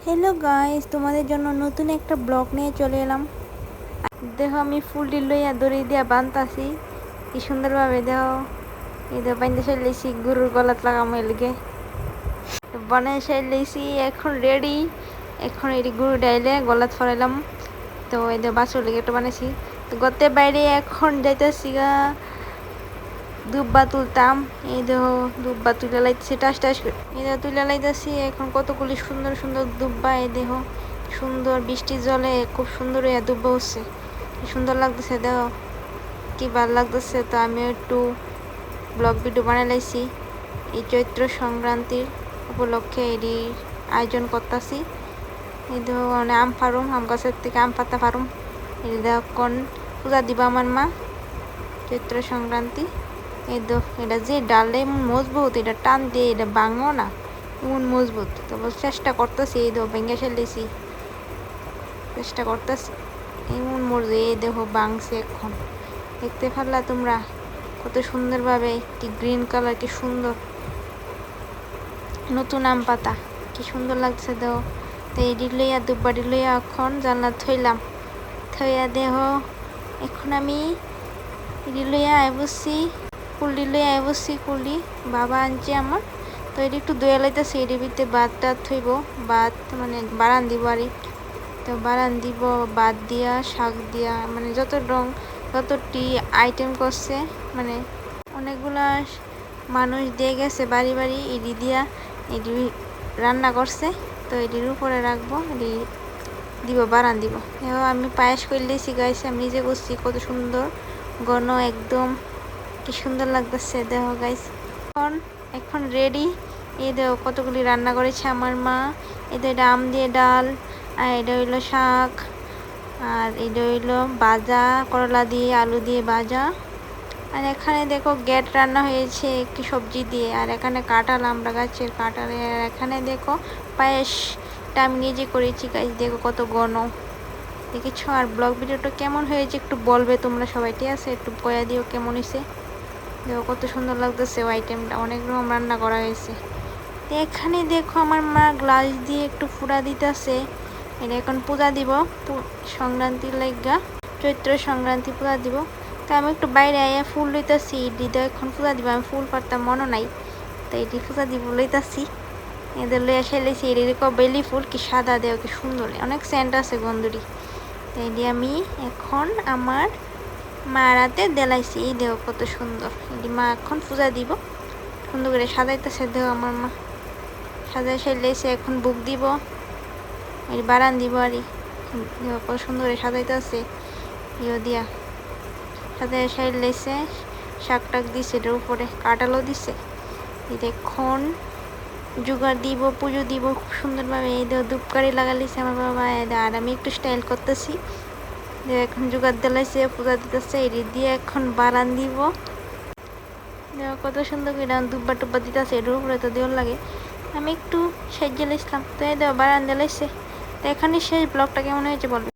Hello guys, তোমাদের জন্য নতুন একটা ব্লগ নিয়ে চলে এলাম। দেখো আমি ফুলটি লইয়া দড়ি দিয়া বানতাছি কি সুন্দরভাবে। দেখো এই দেখো বাইন্দে সাইলেছি গরুর গলাত লাগাম এলিগে বানাই সাইলেছি, এখন রেডি। এখন এটি গরু ডাইলে গলাত ফরাইলাম। তো এই দেখো বাছুর লেগে একটা বানাইছি। তো গতে বাইরে এখন যাইতেছি গা দুব্বা তুলতাম। এই দেখো দুব্বা তুলে লাইতেছি টাস টাস করে। এই দেখো তুলে লাইতেছি এখন কতগুলি সুন্দর সুন্দর দুব্বা। এই দেখো সুন্দর বৃষ্টির জলে খুব সুন্দর হয়ে দুব্বা হচ্ছে, কি সুন্দর লাগতেছে। দেখো কি ভালো লাগতেছে। তো আমি একটু ব্লগ ভিডিও বানাই লাইছি এই চৈত্র সংক্রান্তির উপলক্ষে। এটি আয়োজন করতেছি। এই দেখো মানে আম ফারুম, আম গাছের থেকে আম পাতা ফারুম। এই দেখো কোন পূজা দিবা আমার মা চৈত্র সংক্রান্তি। এই তো এটা যে ডালে এমন মজবুত, এটা টান দিয়ে এটা ভাঙো না, এমন মজবুত। তবে চেষ্টা করতেছি, এই দেখো ভেঙে ফেলেছি, চেষ্টা করতেছি এমন মজবুত। এই দেখো ভাঙছে এখন, দেখতে পারলা তোমরা কত সুন্দরভাবে, কি গ্রিন কালার, কি সুন্দর নতুন আম পাতা, কি সুন্দর লাগছে। দেখো তো এটি লইয়া দুব্বাটি লইয়া এখন জানলা থইলাম, থইয়া দেহ এখন আমি এটি লইয়া আই বসছি, কুলডি লইয়া আই বসছি। কুলডি বাবা আনছে আমার। তো এটি একটু দয়া লাইতেছে, এটির ভিতরে ভাত টাত থইব, ভাত মানে বারান দিব আর। তো বারান দিব ভাত দিয়া শাক দিয়া, মানে যতটি আইটেম করছে, মানে অনেকগুলা মানুষ দিয়ে গেছে বাড়ি বাড়ি, এটি দিয়া এটি রান্না করছে। তো এটির উপরে রাখবো, এটি দিব বারান দিব। এবার আমি পায়েস করলেছি গাইছে, আমি নিজে করছি, কত সুন্দর ঘন একদম, কি সুন্দর লাগতেছে। দেখো গাইস এখন রেডি। এই দেখো কতগুলি রান্না করেছে আমার মা। এটা আম দিয়ে ডাল, আর এটা হইলো শাক, আর এটা হইলো ভাজা করলা দিয়ে আলু দিয়ে ভাজা। আর এখানে দেখো গ্যাট রান্না হয়েছে একটি সবজি দিয়ে, আর এখানে কাঁঠাল, আমরা গাছের কাঁঠাল। আর এখানে দেখো পায়েসটা আমি নিজে করেছি গাইস, দেখো কত ঘন দেখেছো। আর ব্লগ ভিডিওটা কেমন হয়েছে একটু বলবে তোমরা সবাই, ঠিক আছে? একটু কয়া দিও কেমন হয়েছে। দেখো কত সুন্দর লাগতেছে, ওই আইটেমটা অনেক রকম রান্না করা হয়েছে। তো এখানে দেখো আমার মা গ্লাস দিয়ে একটু ফুটা দিতেছে, এটা এখন পূজা দিব সংক্রান্তির লাইগা, চৈত্র সংক্রান্তি পূজা দিব। তো আমি একটু বাইরে আইয়া ফুল লইতাছি, দিদা এখন পূজা দিব, আমি ফুল পারতাম মনে নাই। তো এটি পূজা দিব লইতাছি, এদের লইয়া সেলেছি। এরকম বেলি ফুল, কি সাদা, দেও কি সুন্দর, অনেক সেন্ট আছে গন্ধুরি। তো এটি আমি এখন আমার মার হাতে দেলাইছি। এই দেহ কত সুন্দর, এটি মা এখন পূজা দিব, সুন্দর করে সাজাইতেছে। দেহ আমার মা সাজাই সেলেছে, এখন বুক দিব, এই বারান দিব। আর কত সুন্দর করে সাজাইতেছে, ইয়ে দিয়া সাজাই সেলেছে, শাক টাক দিছে, এটার উপরে কাঁঠালও দিছে। এখন জোগাড় দিব, পুজো দিব খুব সুন্দরভাবে। এই দেখো ধূপকাঠি লাগালিছে আমার বাবা, আর আমি একটু স্টাইল করতেছি। এখন জোগাড় দিলাইছে, পূজা দিতেছে, এটি দিয়ে এখন বারান দিব। দেখো কত সুন্দর করে দুব্বা টুব্বা দিতেছে, এটার উপরে তো দেওয়ার লাগে। আমি একটু সাহায্য লাইছিলাম, তো এই দেখো বারান দিলাইছে। তো এখানে শেষ। ব্লগটা কেমন হয়েছে বলবে।